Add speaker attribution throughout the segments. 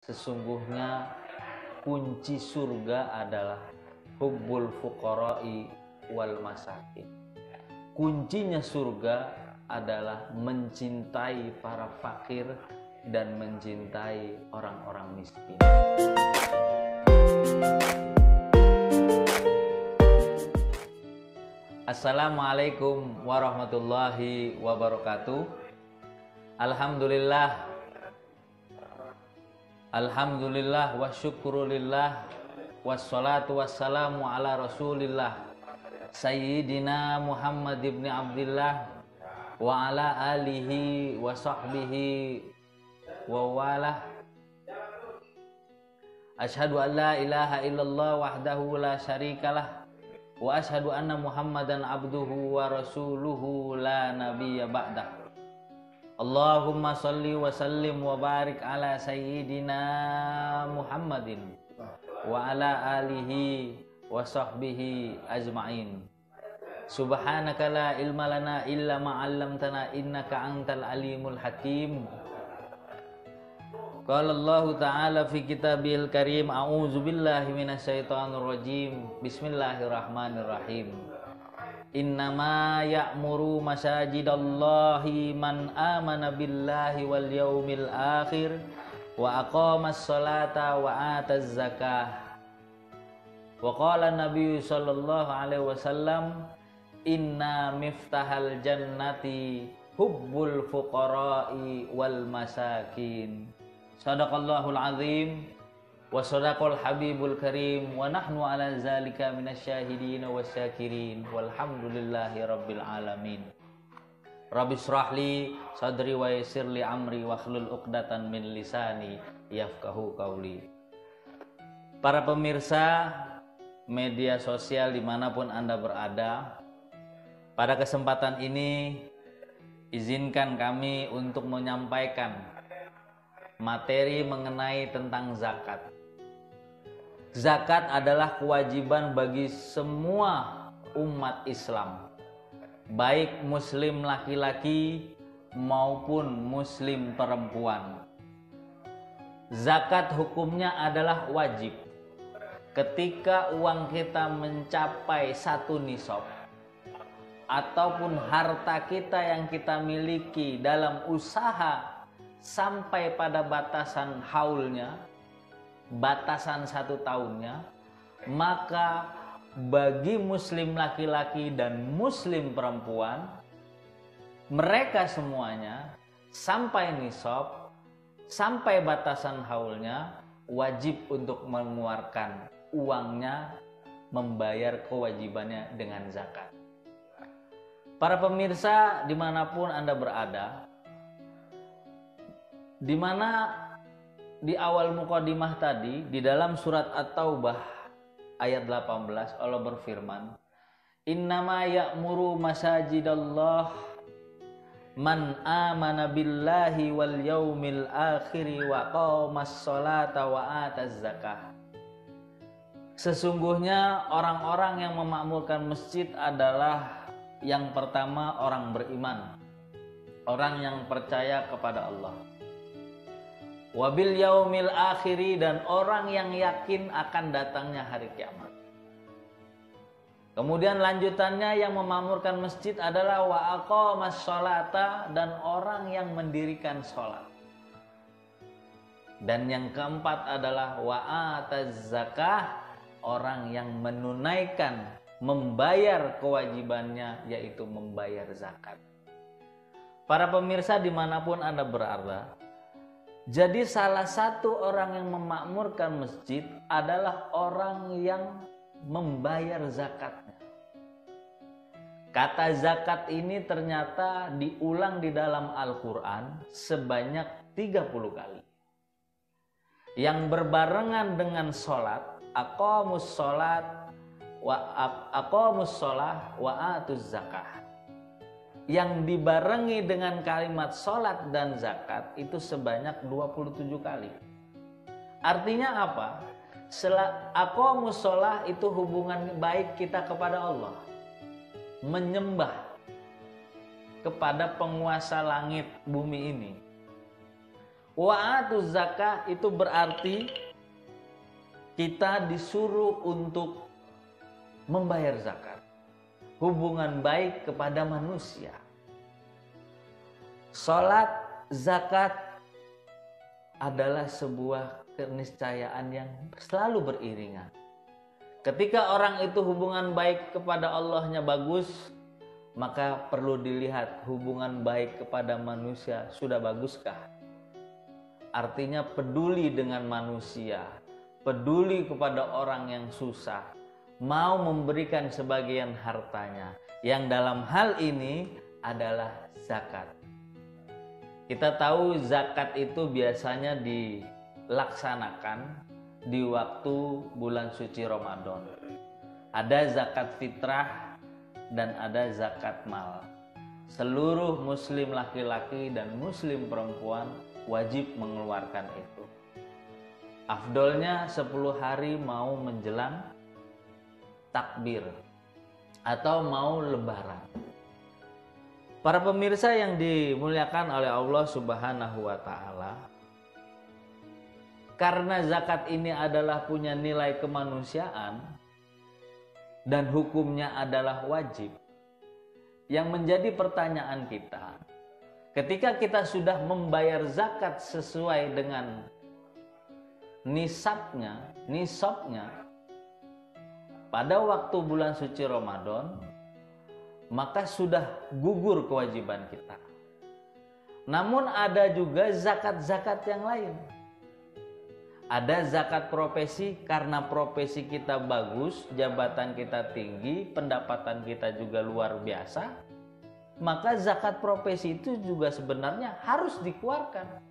Speaker 1: Sesungguhnya kunci surga adalah hubbul fuqara'i wal masakin. Kuncinya surga adalah mencintai para fakir dan mencintai orang-orang miskin. Assalamualaikum warahmatullahi wabarakatuh. Alhamdulillah wa syukurulillah wassalatu wassalamu ala rasulillah Sayyidina Muhammad ibn Abdillah wa ala alihi wa sahbihi wa walah. Ashhadu an la ilaha illallah wahdahu la syarikalah wa ashhadu anna Muhammadan abduhu wa rasuluhu la nabiyya ba'dah. Allahumma salli wa sallim wa barik ala sayyidina Muhammadin wa ala alihi wa sahbihi ajma'in. Subhanaka la ilma lana illa ma 'allamtana innaka antal alimul hakim. Qala Allah ta'ala fi kitabil karim, a'udzu billahi minasyaitonir rajim. Bismillahirrahmanirrahim. Innama ya'muru masajidallahi man amana billahi wal yaumil akhir wa aqamas salata wa ataz zakah. Wa qala Nabi sallallahu alaihi wasallam, inna miftahal jannati hubbul fuqara'i wal masakin. Sadaqallahul azim wa sadaqal habibul karim wa nahnu ala zalika minasyahidin wasyakirin walhamdulillahi rabbil alamin. Rabbi shrahli sadri wa yassirli amri wa hlul uqdatan min lisani yafqahu qawli. Para pemirsa media sosial dimanapun Anda berada, pada kesempatan ini izinkan kami untuk menyampaikan materi mengenai tentang zakat. Zakat adalah kewajiban bagi semua umat Islam, baik muslim laki-laki maupun muslim perempuan. Zakat hukumnya adalah wajib. Ketika uang kita mencapai 1 nisab ataupun harta kita yang kita miliki dalam usaha sampai pada batasan haulnya, batasan 1 tahunnya, maka bagi muslim laki-laki dan muslim perempuan, mereka semuanya sampai nisab, sampai batasan haulnya, wajib untuk mengeluarkan uangnya, membayar kewajibannya dengan zakat. Para pemirsa dimanapun Anda berada, di mana di awal mukadimah tadi di dalam surat At-Taubah ayat 18 Allah berfirman, innama ya'muru masajidallah man amana billahi wal yaumil akhiri wa qaumas sholata wa ataz zakah. Sesungguhnya orang-orang yang memakmurkan masjid adalah yang pertama orang beriman, orang yang percaya kepada Allah. Wabil yaumil akhiri, dan orang yang yakin akan datangnya hari kiamat. Kemudian lanjutannya yang memakmurkan masjid adalah wa aqamas sholata, dan orang yang mendirikan sholat. Dan yang keempat adalah wa ataz zakah, orang yang menunaikan, membayar kewajibannya, yaitu membayar zakat. Para pemirsa dimanapun Anda berada, jadi salah satu orang yang memakmurkan masjid adalah orang yang membayar zakatnya. Kata zakat ini ternyata diulang di dalam Al-Quran sebanyak 30 kali. Yang berbarengan dengan sholat, aqamus sholat wa atuz zakah. Yang dibarengi dengan kalimat sholat dan zakat itu sebanyak 27 kali. Artinya apa? Aqamus sholat itu hubungan baik kita kepada Allah, menyembah kepada penguasa langit bumi ini. Wa'atuz zakah itu berarti kita disuruh untuk membayar zakat. Hubungan baik kepada manusia. Salat, zakat adalah sebuah keniscayaan yang selalu beriringan. Ketika orang itu hubungan baik kepada Allahnya bagus, maka perlu dilihat hubungan baik kepada manusia sudah baguskah? Artinya peduli dengan manusia, peduli kepada orang yang susah, mau memberikan sebagian hartanya, yang dalam hal ini adalah zakat. Kita tahu zakat itu biasanya dilaksanakan di waktu bulan suci Ramadan. Ada zakat fitrah dan ada zakat mal. Seluruh muslim laki-laki dan muslim perempuan wajib mengeluarkan itu. Afdolnya 10 hari mau menjelang takbir atau mau lebaran. Para pemirsa yang dimuliakan oleh Allah Subhanahu wa taala, karena zakat ini adalah punya nilai kemanusiaan dan hukumnya adalah wajib. Yang menjadi pertanyaan kita, ketika kita sudah membayar zakat sesuai dengan nisabnya pada waktu bulan suci Ramadan, maka sudah gugur kewajiban kita. Namun ada juga zakat-zakat yang lain. Ada zakat profesi, karena profesi kita bagus, jabatan kita tinggi, pendapatan kita juga luar biasa, maka zakat profesi itu juga sebenarnya harus dikeluarkan.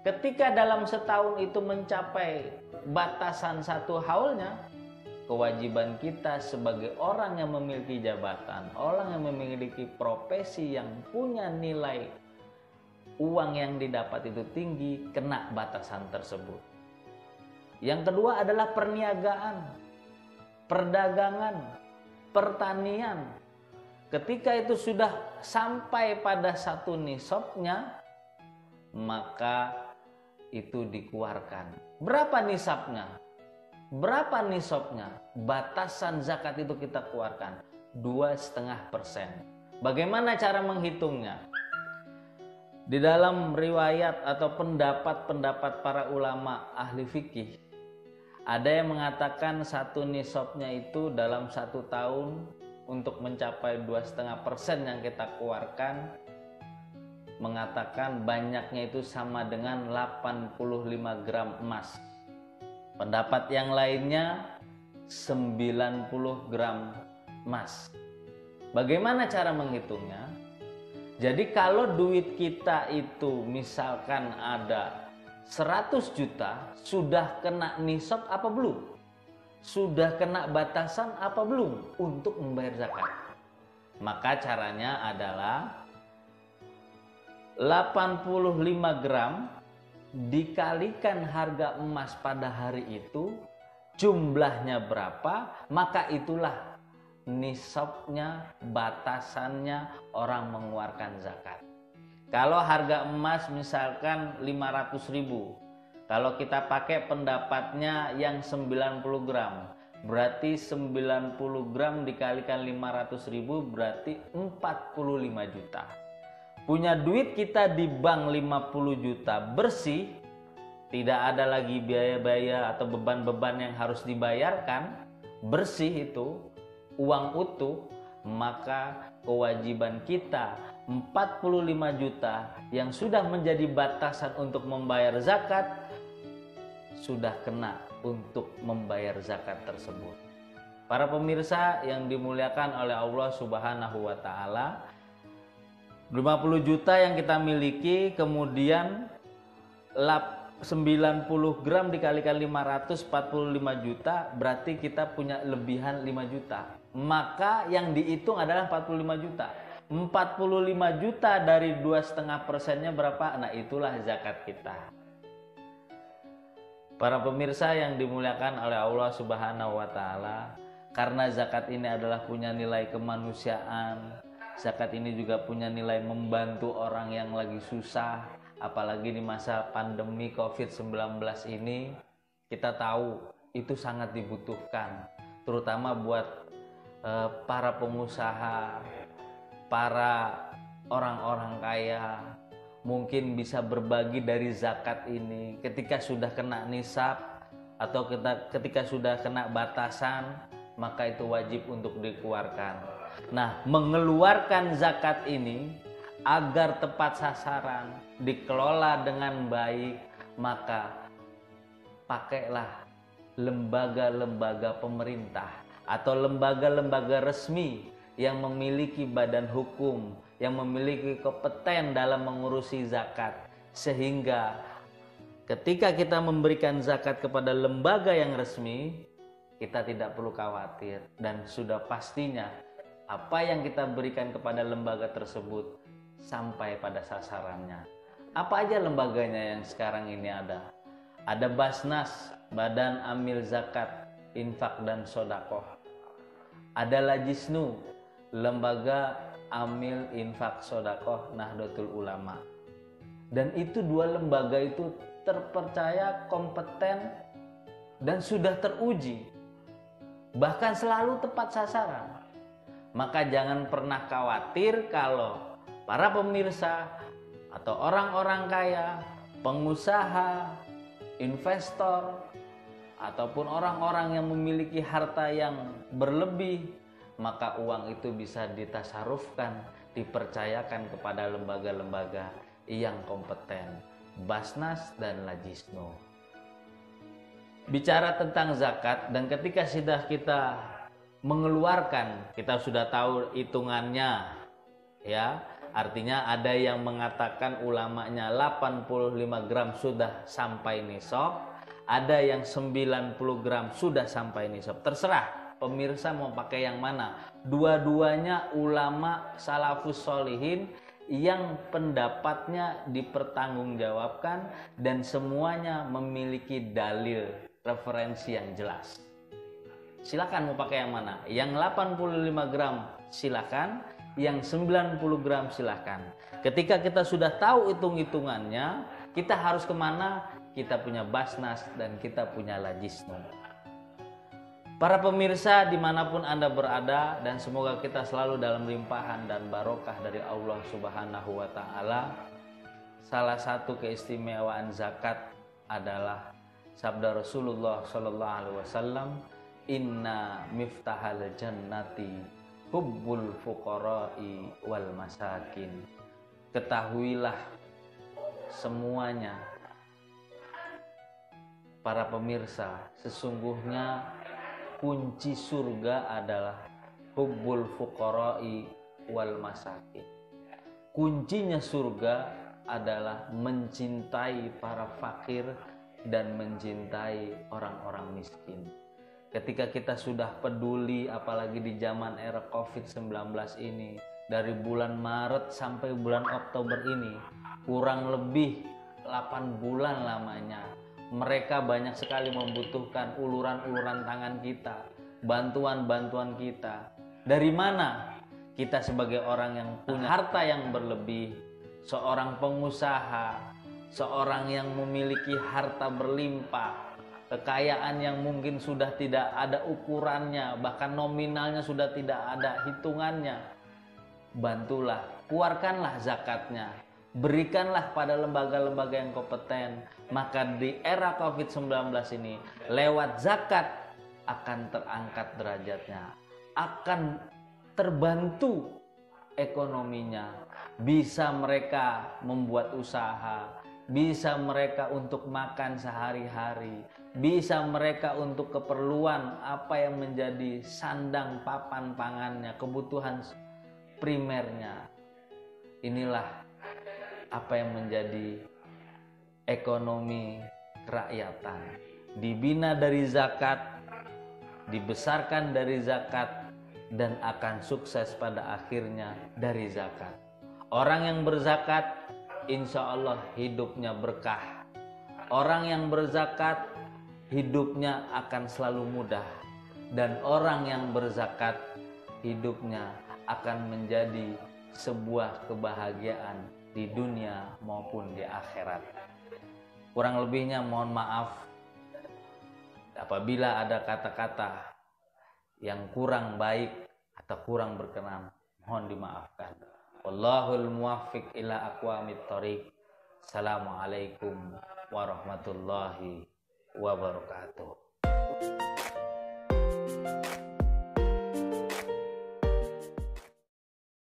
Speaker 1: Ketika dalam setahun itu mencapai batasan 1 haulnya, kewajiban kita sebagai orang yang memiliki jabatan, orang yang memiliki profesi yang punya nilai uang yang didapat itu tinggi, kena batasan tersebut. Yang kedua adalah perniagaan, perdagangan, pertanian. Ketika itu sudah sampai pada 1 nisabnya, maka itu dikeluarkan. Berapa nisabnya? Berapa nisabnya? Batasan zakat itu kita keluarkan 2,5%. Bagaimana cara menghitungnya? Di dalam riwayat atau pendapat para ulama ahli fikih, ada yang mengatakan 1 nisabnya itu dalam 1 tahun untuk mencapai 2,5% yang kita keluarkan, mengatakan banyaknya itu sama dengan 85 gram emas. Pendapat yang lainnya 90 gram emas. Bagaimana cara menghitungnya? Jadi kalau duit kita itu misalkan ada 100 juta, sudah kena nisab apa belum? Sudah kena batasan apa belum untuk membayar zakat? Maka caranya adalah 85 gram dikalikan harga emas pada hari itu, jumlahnya berapa, maka itulah nisabnya, batasannya orang mengeluarkan zakat. Kalau harga emas misalkan 500.000, kalau kita pakai pendapatnya yang 90 gram, berarti 90 gram dikalikan 500.000 berarti 45 juta. Punya duit kita di bank 50 juta bersih, tidak ada lagi biaya-biaya atau beban-beban yang harus dibayarkan, bersih itu, uang utuh, maka kewajiban kita 45 juta yang sudah menjadi batasan untuk membayar zakat, sudah kena untuk membayar zakat tersebut. Para pemirsa yang dimuliakan oleh Allah Subhanahu wa taala, 50 juta yang kita miliki, kemudian 90 gram dikalikan 545 juta, berarti kita punya lebihan 5 juta. Maka yang dihitung adalah 45 juta. 45 juta dari 2,5%-nya berapa? Nah, itulah zakat kita. Para pemirsa yang dimuliakan oleh Allah Subhanahu wa taala, karena zakat ini adalah punya nilai kemanusiaan, zakat ini juga punya nilai membantu orang yang lagi susah, apalagi di masa pandemi COVID-19 ini, kita tahu itu sangat dibutuhkan, terutama buat para pengusaha, para orang-orang kaya. Mungkin bisa berbagi dari zakat ini ketika sudah kena nisab atau ketika sudah kena batasan, maka itu wajib untuk dikeluarkan. Nah, mengeluarkan zakat ini agar tepat sasaran, dikelola dengan baik, maka pakailah lembaga-lembaga pemerintah atau lembaga-lembaga resmi yang memiliki badan hukum, yang memiliki kompeten dalam mengurusi zakat, sehingga ketika kita memberikan zakat kepada lembaga yang resmi, kita tidak perlu khawatir dan sudah pastinya apa yang kita berikan kepada lembaga tersebut sampai pada sasarannya. Apa aja lembaganya yang sekarang ini ada? Ada Basnas, Badan Amil Zakat, Infak dan Sodakoh. Ada Lajisnu, Lembaga Amil Infak Sodakoh Nahdlatul Ulama. Dan itu dua lembaga itu terpercaya, kompeten, dan sudah teruji, bahkan selalu tepat sasaran. Maka jangan pernah khawatir kalau para pemirsa atau orang-orang kaya, pengusaha, investor, ataupun orang-orang yang memiliki harta yang berlebih, maka uang itu bisa ditasarufkan, dipercayakan kepada lembaga-lembaga yang kompeten, Basnas dan Lajisnu. Bicara tentang zakat, dan ketika sudah kita mengeluarkan, kita sudah tahu hitungannya, ya. Artinya ada yang mengatakan ulamanya 85 gram sudah sampai nisab, ada yang 90 gram sudah sampai nisab. Terserah pemirsa mau pakai yang mana. Dua-duanya ulama salafus solihin yang pendapatnya dipertanggungjawabkan dan semuanya memiliki dalil referensi yang jelas. Silakan mau pakai yang mana. Yang 85 gram silakan, yang 90 gram silakan. Ketika kita sudah tahu hitung-hitungannya, kita harus kemana? Kita punya Basnas dan kita punya Lajisnu. Para pemirsa dimanapun Anda berada, dan semoga kita selalu dalam limpahan dan barokah dari Allah Subhanahu wa Ta'ala. Salah satu keistimewaan zakat adalah sabda Rasulullah Sallallahu Alaihi Wasallam, Inna miftahal jannati hubbul fuqara'i wal masakin. Ketahuilah semuanya, para pemirsa, sesungguhnya kunci surga adalah hubbul fuqara'i wal masakin. Kuncinya surga adalah mencintai para fakir dan mencintai orang-orang miskin. Ketika kita sudah peduli, apalagi di zaman era COVID-19 ini, dari bulan Maret sampai bulan Oktober ini, kurang lebih 8 bulan lamanya, mereka banyak sekali membutuhkan uluran-uluran tangan kita, bantuan-bantuan kita. Dari mana? Kita sebagai orang yang punya harta yang berlebih, seorang pengusaha, seorang yang memiliki harta berlimpah, kekayaan yang mungkin sudah tidak ada ukurannya, bahkan nominalnya sudah tidak ada hitungannya. Bantulah, keluarkanlah zakatnya, berikanlah pada lembaga-lembaga yang kompeten. Maka di era COVID-19 ini, lewat zakat akan terangkat derajatnya, akan terbantu ekonominya, bisa mereka membuat usaha, bisa mereka untuk makan sehari-hari, bisa mereka untuk keperluan apa yang menjadi sandang papan pangannya, kebutuhan primernya. Inilah apa yang menjadi ekonomi kerakyatan, dibina dari zakat, dibesarkan dari zakat, dan akan sukses pada akhirnya dari zakat. Orang yang berzakat insya Allah hidupnya berkah. Orang yang berzakat hidupnya akan selalu mudah. Dan orang yang berzakat hidupnya akan menjadi sebuah kebahagiaan di dunia maupun di akhirat. Kurang lebihnya mohon maaf apabila ada kata-kata yang kurang baik atau kurang berkenan, mohon dimaafkan. Wallahul muwaffiq ila aqwamit thoriq. Assalamualaikum warahmatullahi wabarakatuh.